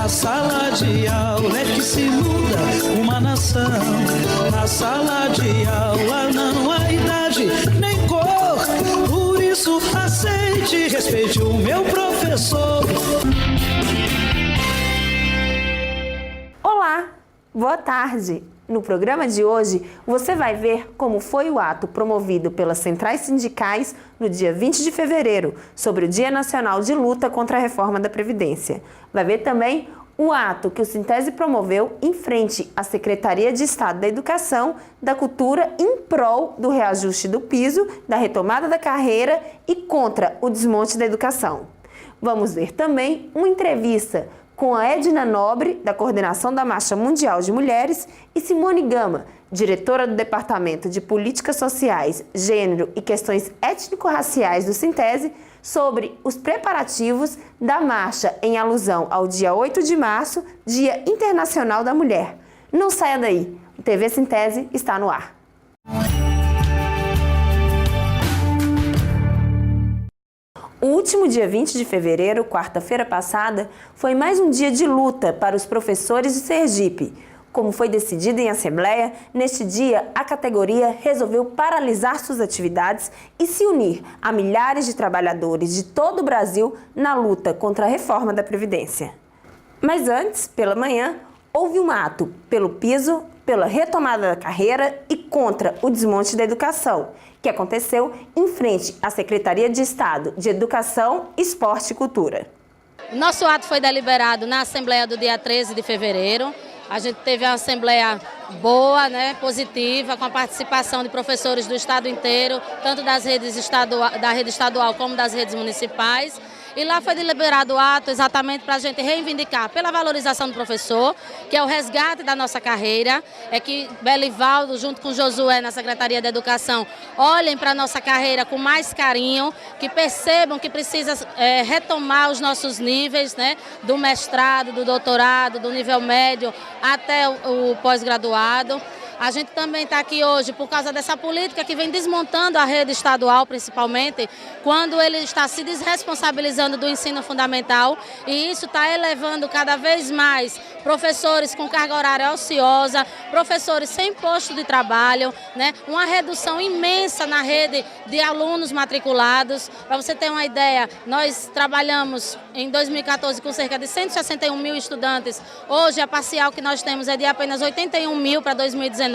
Na sala de aula é que se muda uma nação. Na sala de aula não há idade nem cor. Por isso aceite e respeite o meu professor. Olá, boa tarde. No programa de hoje, você vai ver como foi o ato promovido pelas centrais sindicais no dia 20 de fevereiro, sobre o Dia Nacional de Luta contra a Reforma da Previdência. Vai ver também o ato que o Sintese promoveu em frente à Secretaria de Estado da Educação, da Cultura, em prol do reajuste do piso, da retomada da carreira e contra o desmonte da educação. Vamos ver também uma entrevista com a Edna Nobre, da Coordenação da Marcha Mundial de Mulheres, e Simone Gama, diretora do Departamento de Políticas Sociais, Gênero e Questões Étnico-Raciais do Sintese, sobre os preparativos da marcha em alusão ao dia 8 de março, Dia Internacional da Mulher. Não saia daí, o TV Sintese está no ar. O último dia 20 de fevereiro, quarta-feira passada, foi mais um dia de luta para os professores de Sergipe. Como foi decidido em assembleia, neste dia a categoria resolveu paralisar suas atividades e se unir a milhares de trabalhadores de todo o Brasil na luta contra a reforma da Previdência. Mas antes, pela manhã, houve um ato pelo piso, pela retomada da carreira e contra o desmonte da educação, que aconteceu em frente à Secretaria de Estado de Educação, Esporte e Cultura. O nosso ato foi deliberado na Assembleia do dia 13 de fevereiro. A gente teve uma Assembleia boa, positiva, com a participação de professores do estado inteiro, tanto da rede estadual como das redes municipais. E lá foi deliberado o ato exatamente para a gente reivindicar pela valorização do professor, que é o resgate da nossa carreira, é que Belivaldo, junto com Josué na Secretaria de Educação, olhem para a nossa carreira com mais carinho, que percebam que precisa retomar os nossos níveis, do mestrado, do doutorado, do nível médio até o pós-graduado. A gente também está aqui hoje por causa dessa política que vem desmontando a rede estadual, principalmente, quando ele está se desresponsabilizando do ensino fundamental, e isso está elevando cada vez mais professores com carga horária ociosa, professores sem posto de trabalho, uma redução imensa na rede de alunos matriculados. Para você ter uma ideia, nós trabalhamos em 2014 com cerca de 161 mil estudantes, hoje a parcial que nós temos é de apenas 81 mil para 2019,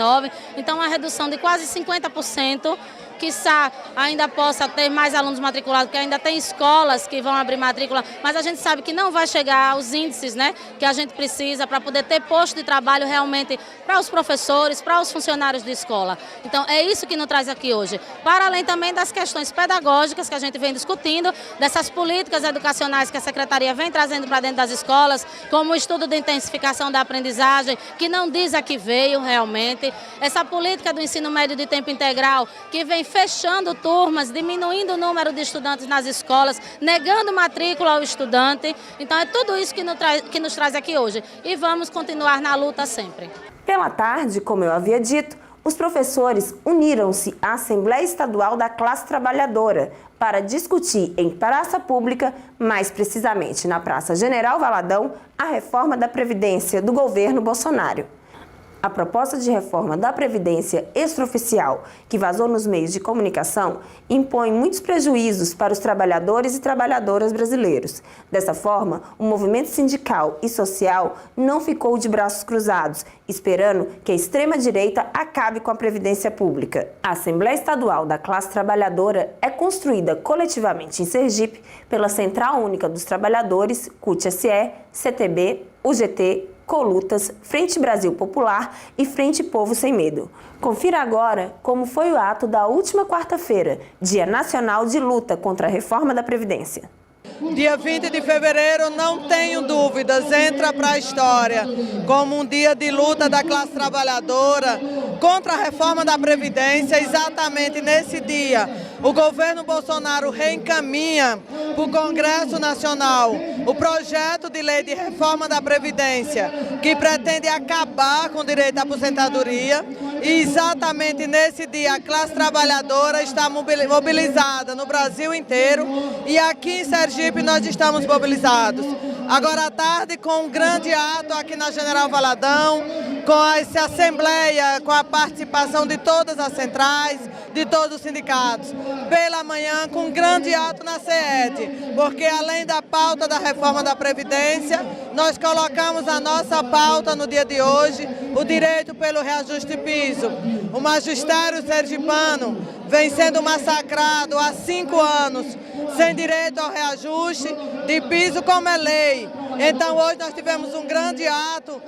então uma redução de quase 50%, quiçá ainda possa ter mais alunos matriculados, porque ainda tem escolas que vão abrir matrícula, mas a gente sabe que não vai chegar aos índices que a gente precisa para poder ter posto de trabalho realmente para os professores, para os funcionários de escola. Então é isso que nos traz aqui hoje, para além também das questões pedagógicas que a gente vem discutindo, dessas políticas educacionais que a Secretaria vem trazendo para dentro das escolas, como o estudo de intensificação da aprendizagem, que não diz a que veio realmente, essa política do ensino médio de tempo integral, que vem fechando turmas, diminuindo o número de estudantes nas escolas, negando matrícula ao estudante. Então é tudo isso que nos traz aqui hoje. E vamos continuar na luta sempre. Pela tarde, como eu havia dito, os professores uniram-se à Assembleia Estadual da Classe Trabalhadora para discutir em praça pública, mais precisamente na Praça General Valadão, a reforma da Previdência do governo Bolsonaro. A proposta de reforma da Previdência extraoficial, que vazou nos meios de comunicação, impõe muitos prejuízos para os trabalhadores e trabalhadoras brasileiros. Dessa forma, o movimento sindical e social não ficou de braços cruzados, esperando que a extrema-direita acabe com a Previdência Pública. A Assembleia Estadual da Classe Trabalhadora é construída coletivamente em Sergipe pela Central Única dos Trabalhadores, CUT-SE, CTB, UGT, Colutas, Frente Brasil Popular e Frente Povo Sem Medo. Confira agora como foi o ato da última quarta-feira, Dia Nacional de Luta contra a Reforma da Previdência. Dia 20 de fevereiro, não tenho dúvidas, entra para a história como um dia de luta da classe trabalhadora contra a reforma da Previdência. Exatamente nesse dia, o governo Bolsonaro reencaminha para o Congresso Nacional o projeto de lei de reforma da Previdência, que pretende acabar com o direito à aposentadoria. E exatamente nesse dia, a classe trabalhadora está mobilizada no Brasil inteiro, e aqui em Sergipe nós estamos mobilizados. Agora à tarde, com um grande ato aqui na General Valadão, com essa assembleia, com a participação de todas as centrais, de todos os sindicatos. Pela manhã, com um grande ato na CET, porque além da pauta da reforma da Previdência, nós colocamos a nossa pauta no dia de hoje, o direito pelo reajuste de piso. O magistério sergipano vem sendo massacrado há 5 anos, sem direito ao reajuste de piso como é lei. Então hoje nós tivemos um grande ato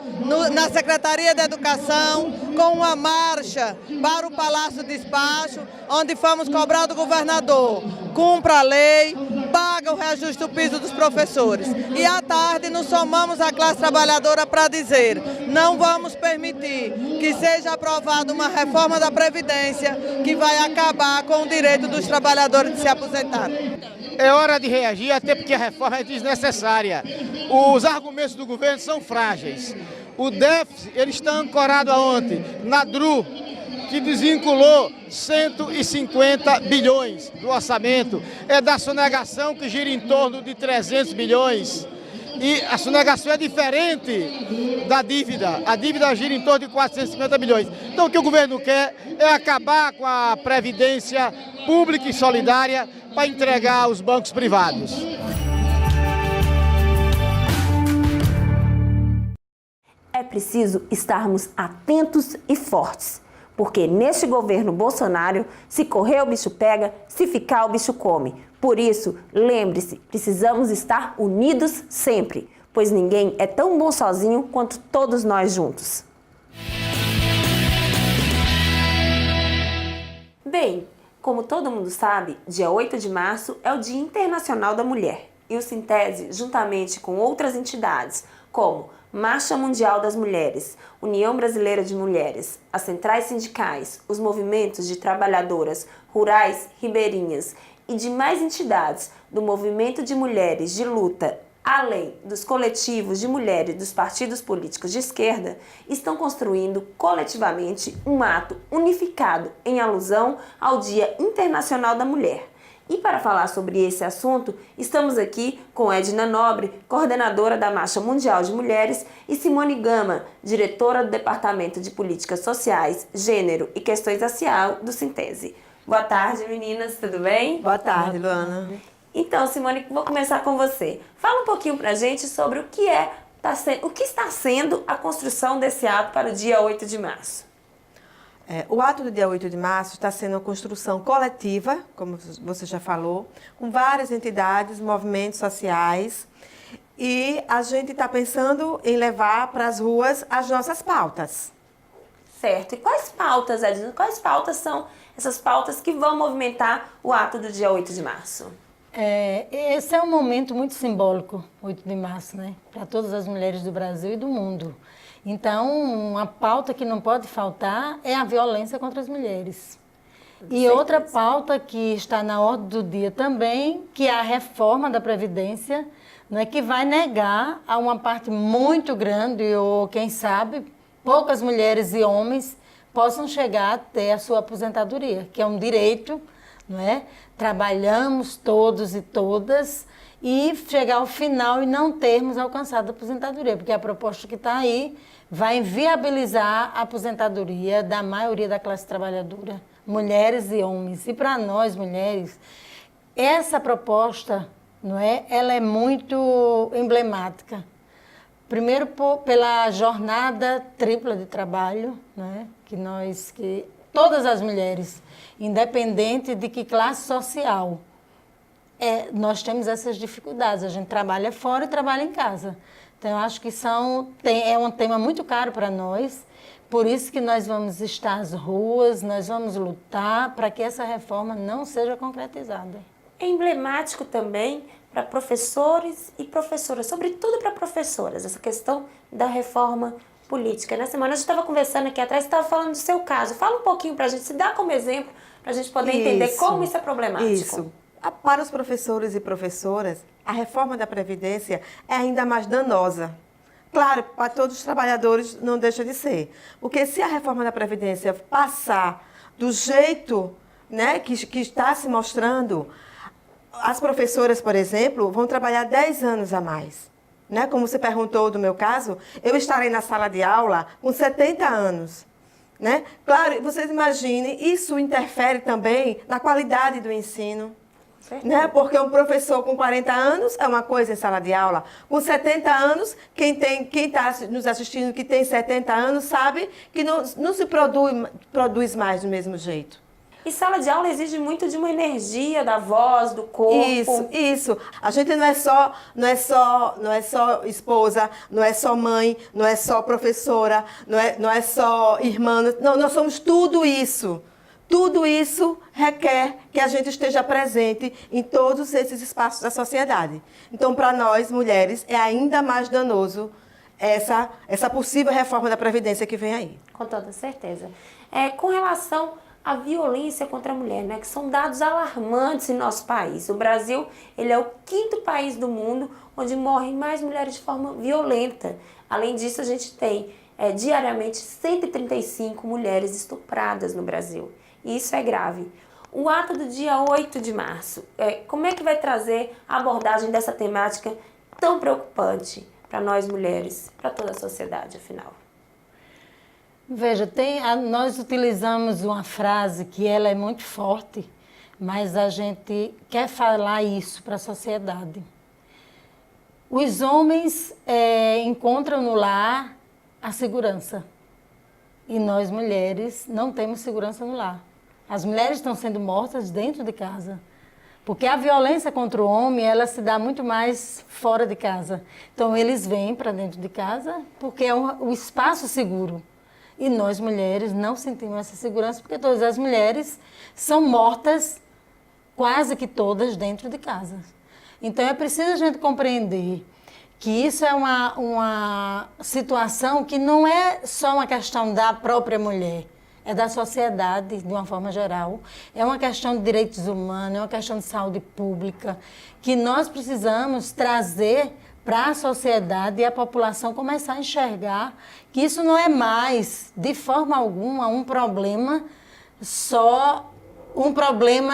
na Secretaria de Educação, com uma marcha para o Palácio de Despacho, onde fomos cobrar do governador: cumpra a lei, paga o reajuste do piso dos professores. E à tarde nos somamos à classe trabalhadora para dizer: não vamos permitir que seja aprovada uma reforma da Previdência que vai acabar com o direito dos trabalhadores de se aposentar. É hora de reagir, até porque a reforma é desnecessária. Os argumentos do governo são frágeis. O déficit ele está ancorado aonde? Na DRU, que desvinculou 150 bilhões do orçamento. É da sonegação, que gira em torno de 300 bilhões. E a sonegação é diferente da dívida. A dívida gira em torno de 450 bilhões. Então o que o governo quer é acabar com a previdência pública e solidária para entregar aos bancos privados. É preciso estarmos atentos e fortes, porque neste governo Bolsonaro, se correr o bicho pega, se ficar o bicho come. Por isso, lembre-se, precisamos estar unidos sempre, pois ninguém é tão bom sozinho quanto todos nós juntos. Bem, como todo mundo sabe, dia 8 de março é o Dia Internacional da Mulher e o Sintese, juntamente com outras entidades, como Marcha Mundial das Mulheres, União Brasileira de Mulheres, as centrais sindicais, os movimentos de trabalhadoras rurais ribeirinhas e demais entidades do movimento de mulheres de luta, além dos coletivos de mulheres dos partidos políticos de esquerda, estão construindo coletivamente um ato unificado em alusão ao Dia Internacional da Mulher. E para falar sobre esse assunto, estamos aqui com Edna Nobre, coordenadora da Marcha Mundial de Mulheres, e Simone Gama, diretora do Departamento de Políticas Sociais, Gênero e Questões Raciais do Sintese. Boa tarde, meninas, tudo bem? Boa tarde, Luana. Então, Simone, vou começar com você. Fala um pouquinho pra gente sobre o que está sendo a construção desse ato para o dia 8 de março. O ato do dia 8 de março está sendo uma construção coletiva, como você já falou, com várias entidades, movimentos sociais, e a gente está pensando em levar para as ruas as nossas pautas. Certo. E quais pautas, Edna? Quais pautas são essas pautas que vão movimentar o ato do dia 8 de março? Esse é um momento muito simbólico, 8 de março, né? Para todas as mulheres do Brasil e do mundo. Então, uma pauta que não pode faltar é a violência contra as mulheres. E outra pauta que está na ordem do dia também, que é a reforma da Previdência, né, que vai negar a uma parte muito grande, ou quem sabe, poucas mulheres e homens possam chegar a ter a sua aposentadoria, que é um direito, não é? Trabalhamos todos e todas e chegar ao final e não termos alcançado a aposentadoria, porque a proposta que está aí vai inviabilizar a aposentadoria da maioria da classe trabalhadora, mulheres e homens. E para nós, mulheres, essa proposta, não é? Ela é muito emblemática. Primeiro, pela jornada tripla de trabalho, né? que todas as mulheres, independente de que classe social, nós temos essas dificuldades. A gente trabalha fora e trabalha em casa. Então, eu acho que é um tema muito caro para nós, por isso que nós vamos estar às ruas, nós vamos lutar para que essa reforma não seja concretizada. É emblemático também para professores e professoras, sobretudo para professoras, essa questão da reforma política. Na semana a gente estava conversando aqui atrás, você estava falando do seu caso. Fala um pouquinho para a gente, se dá como exemplo, para a gente poder entender como isso é problemático. Isso. Para os professores e professoras, a reforma da Previdência é ainda mais danosa. Claro, para todos os trabalhadores não deixa de ser. Porque se a reforma da Previdência passar do jeito, né, que está se mostrando, as professoras, por exemplo, vão trabalhar 10 anos a mais. né? Como você perguntou do meu caso, eu estarei na sala de aula com 70 anos. Né? Claro, vocês imaginem, isso interfere também na qualidade do ensino. Né? Porque um professor com 40 anos é uma coisa em sala de aula. Com 70 anos, quem está nos assistindo que tem 70 anos sabe que não se produz mais do mesmo jeito. E sala de aula exige muito de uma energia da voz, do corpo. Isso. A gente não é só esposa, não é só mãe, não é só professora, não é só irmã. Não, nós somos tudo isso. Tudo isso requer que a gente esteja presente em todos esses espaços da sociedade. Então, para nós, mulheres, é ainda mais danoso essa possível reforma da Previdência que vem aí. Com toda certeza. Com relação à violência contra a mulher, né, que são dados alarmantes em nosso país. O Brasil, ele é o 5º país do mundo onde morrem mais mulheres de forma violenta. Além disso, a gente tem diariamente 135 mulheres estupradas no Brasil. E isso é grave. O ato do dia 8 de março, como é que vai trazer a abordagem dessa temática tão preocupante para nós mulheres, para toda a sociedade, afinal? Veja, nós utilizamos uma frase que ela é muito forte, mas a gente quer falar isso para a sociedade. Os homens encontram no lar a segurança e nós mulheres não temos segurança no lar. As mulheres estão sendo mortas dentro de casa, porque a violência contra o homem, ela se dá muito mais fora de casa. Então, eles vêm para dentro de casa porque é o espaço seguro. E nós, mulheres, não sentimos essa segurança porque todas as mulheres são mortas, quase que todas, dentro de casa. Então, é preciso a gente compreender que isso é uma situação que não é só uma questão da própria mulher, é da sociedade, de uma forma geral. É uma questão de direitos humanos, é uma questão de saúde pública, que nós precisamos trazer para a sociedade e a população começar a enxergar que isso não é mais, de forma alguma, um problema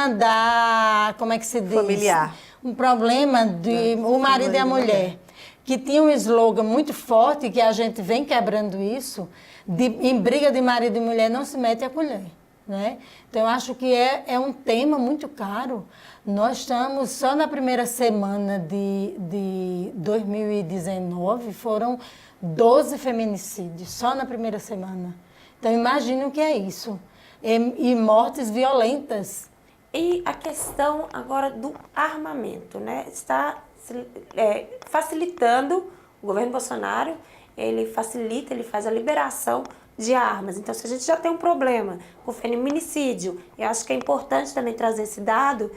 da, como é que se diz? Familiar. Um problema de o marido e a mulher. Que tinha um slogan muito forte, que a gente vem quebrando isso, em briga de marido e mulher não se mete a colher. Né? Então, eu acho que é um tema muito caro. Nós estamos, só na primeira semana de 2019, foram 12 feminicídios, só na primeira semana. Então, imagine o que é isso. E mortes violentas. E a questão agora do armamento, né? Está facilitando, o governo Bolsonaro, ele facilita, ele faz a liberação de armas. Então, se a gente já tem um problema com o feminicídio, eu acho que é importante também trazer esse dado.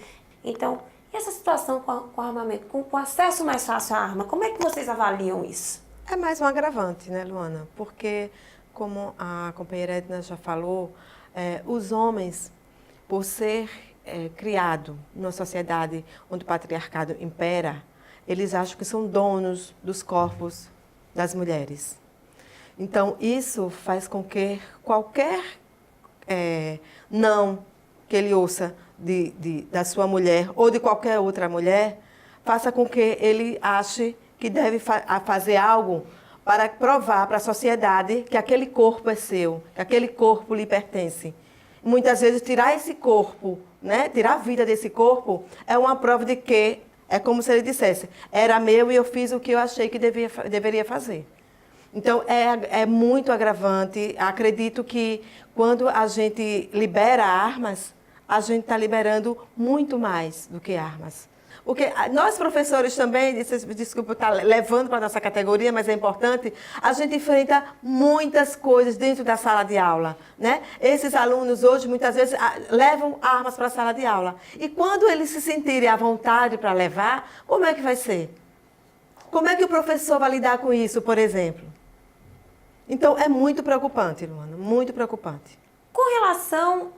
Então, e essa situação com o armamento, com acesso mais fácil à arma, como é que vocês avaliam isso? É mais um agravante, né, Luana? Porque, como a companheira Edna já falou, os homens, por ser criado numa sociedade onde o patriarcado impera, eles acham que são donos dos corpos das mulheres. Então, isso faz com que qualquer não que ele ouça da sua mulher ou de qualquer outra mulher, faça com que ele ache que deve fazer algo para provar para a sociedade que aquele corpo é seu, que aquele corpo lhe pertence. Muitas vezes, tirar esse corpo, né, tirar a vida desse corpo, é uma prova de que é como se ele dissesse, era meu e eu fiz o que eu achei que deveria fazer. Então, é muito agravante. Acredito que quando a gente libera armas, a gente está liberando muito mais do que armas. Porque nós, professores, também, desculpa estar levando para a nossa categoria, mas é importante, a gente enfrenta muitas coisas dentro da sala de aula. Né? Esses alunos hoje, muitas vezes, levam armas para a sala de aula. E quando eles se sentirem à vontade para levar, como é que vai ser? Como é que o professor vai lidar com isso, por exemplo? Então, é muito preocupante, Luana, muito preocupante. Com relação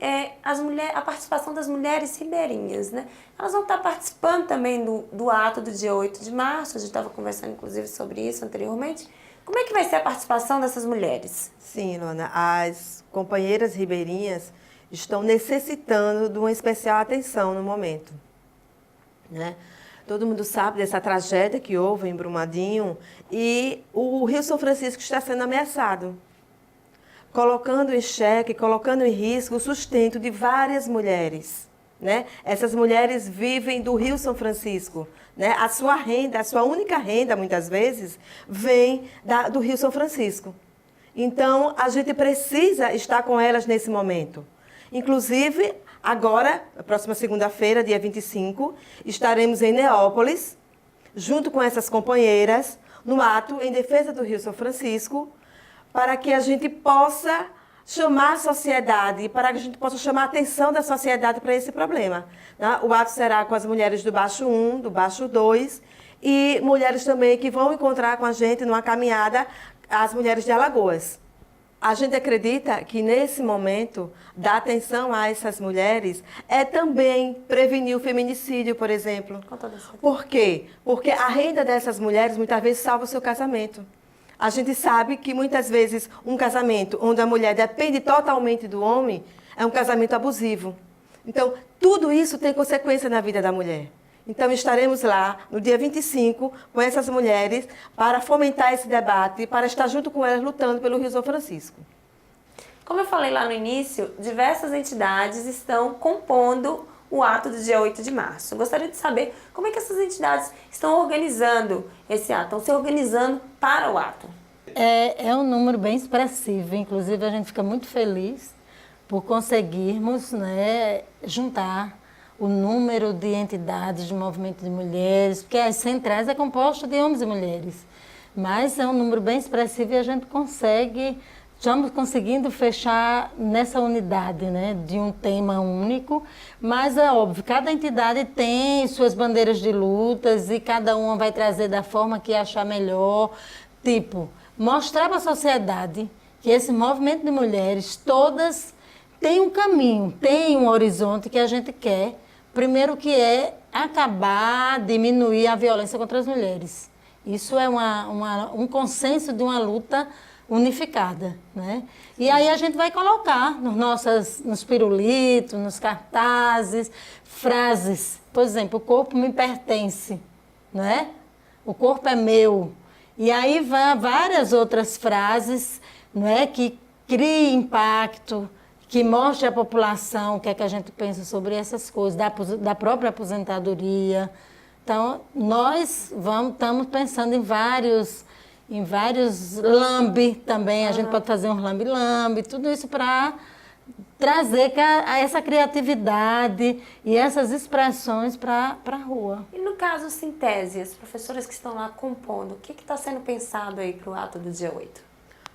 à participação das mulheres ribeirinhas, né? Elas vão estar participando também do ato do dia 8 de março, a gente estava conversando inclusive sobre isso anteriormente. Como é que vai ser a participação dessas mulheres? Sim, Luana, as companheiras ribeirinhas estão necessitando de uma especial atenção no momento. Né? Todo mundo sabe dessa tragédia que houve em Brumadinho e o Rio São Francisco está sendo ameaçado, colocando em xeque, colocando em risco o sustento de várias mulheres, né? Essas mulheres vivem do Rio São Francisco, né? A sua renda, a sua única renda, muitas vezes, vem do Rio São Francisco. Então, a gente precisa estar com elas nesse momento. Inclusive, agora, na próxima segunda-feira, dia 25, estaremos em Neópolis, junto com essas companheiras, no ato em defesa do Rio São Francisco, para que a gente possa chamar a sociedade, para que a gente possa chamar a atenção da sociedade para esse problema. O ato será com as mulheres do Baixo 1, do Baixo 2, e mulheres também que vão encontrar com a gente numa caminhada, as mulheres de Alagoas. A gente acredita que, nesse momento, dar atenção a essas mulheres é também prevenir o feminicídio, por exemplo. Por quê? Porque a renda dessas mulheres, muitas vezes, salva o seu casamento. A gente sabe que, muitas vezes, um casamento onde a mulher depende totalmente do homem é um casamento abusivo. Então, tudo isso tem consequência na vida da mulher. Então, estaremos lá no dia 25 com essas mulheres para fomentar esse debate, para estar junto com elas lutando pelo Rio São Francisco. Como eu falei lá no início, diversas entidades estão compondo o ato do dia 8 de março. Eu gostaria de saber como é que essas entidades estão organizando esse ato, estão se organizando para o ato. É um número bem expressivo, inclusive a gente fica muito feliz por conseguirmos, né, juntar o número de entidades de movimento de mulheres, porque as centrais é composta de homens e mulheres, mas é um número bem expressivo e a gente estamos conseguindo fechar nessa unidade, né, de um tema único, mas é óbvio, cada entidade tem suas bandeiras de lutas e cada uma vai trazer da forma que achar melhor, tipo, mostrar para a sociedade que esse movimento de mulheres, todas têm um caminho, têm um horizonte que a gente quer, primeiro que é acabar, diminuir a violência contra as mulheres. Isso é um consenso de uma luta unificada, né? E aí a gente vai colocar nos pirulitos, nos cartazes, frases. Por exemplo, o corpo me pertence, né? O corpo é meu. E aí vão várias outras frases, não é, que criem impacto, que mostre à população o que é que a gente pensa sobre essas coisas, da própria aposentadoria. Então, nós estamos pensando em vários lambe também, a gente pode fazer um lambe-lambe, tudo isso para trazer essa criatividade e essas expressões para a rua. E no caso Sintese, as professoras que estão lá compondo, o que está sendo pensado aí para o ato do dia 8?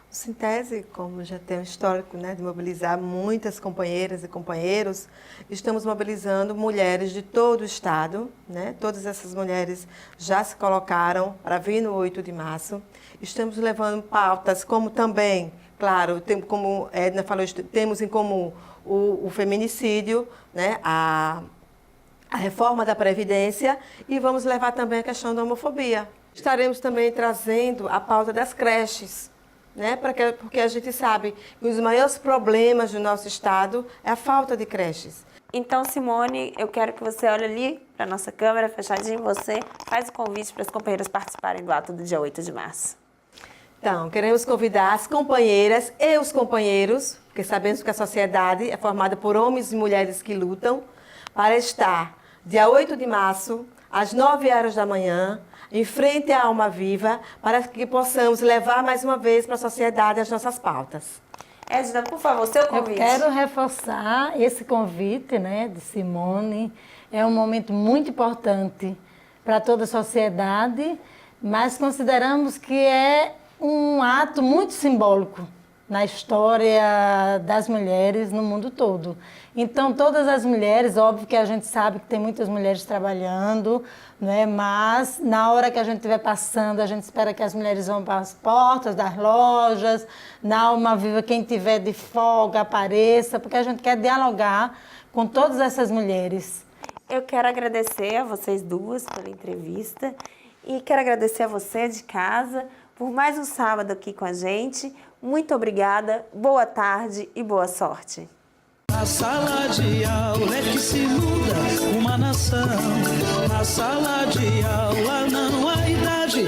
O Sintese, como já tem um histórico, né, de mobilizar muitas companheiras e companheiros, estamos mobilizando mulheres de todo o estado, né? Todas essas mulheres já se colocaram para vir no 8 de março. Estamos levando pautas como também, claro, como a Edna falou, temos em comum o feminicídio, né, a reforma da Previdência, e vamos levar também a questão da homofobia. Estaremos também trazendo a pauta das creches, né? Porque a gente sabe que os maiores problemas do nosso estado é a falta de creches. Então, Simone, eu quero que você olhe ali para a nossa câmera, fechadinho, você faz o convite para as companheiras participarem do ato do dia 8 de março. Então, queremos convidar as companheiras e os companheiros, porque sabemos que a sociedade é formada por homens e mulheres que lutam, para estar dia 8 de março, às 9 horas da manhã, em frente à Alma Viva, para que possamos levar mais uma vez para a sociedade as nossas pautas. Edna, por favor, seu convite. Eu quero reforçar esse convite, né, de Simone. É um momento muito importante para toda a sociedade, mas consideramos que é um ato muito simbólico na história das mulheres no mundo todo. Então, todas as mulheres, óbvio que a gente sabe que tem muitas mulheres trabalhando, né? Mas na hora que a gente estiver passando, a gente espera que as mulheres vão para as portas das lojas, na Alma Viva, quem tiver de folga apareça, porque a gente quer dialogar com todas essas mulheres. Eu quero agradecer a vocês duas pela entrevista e quero agradecer a você de casa por mais um sábado aqui com a gente. Muito obrigada, boa tarde e boa sorte. A sala de aula é que se muda. muda uma nação. Na sala de aula não há idade,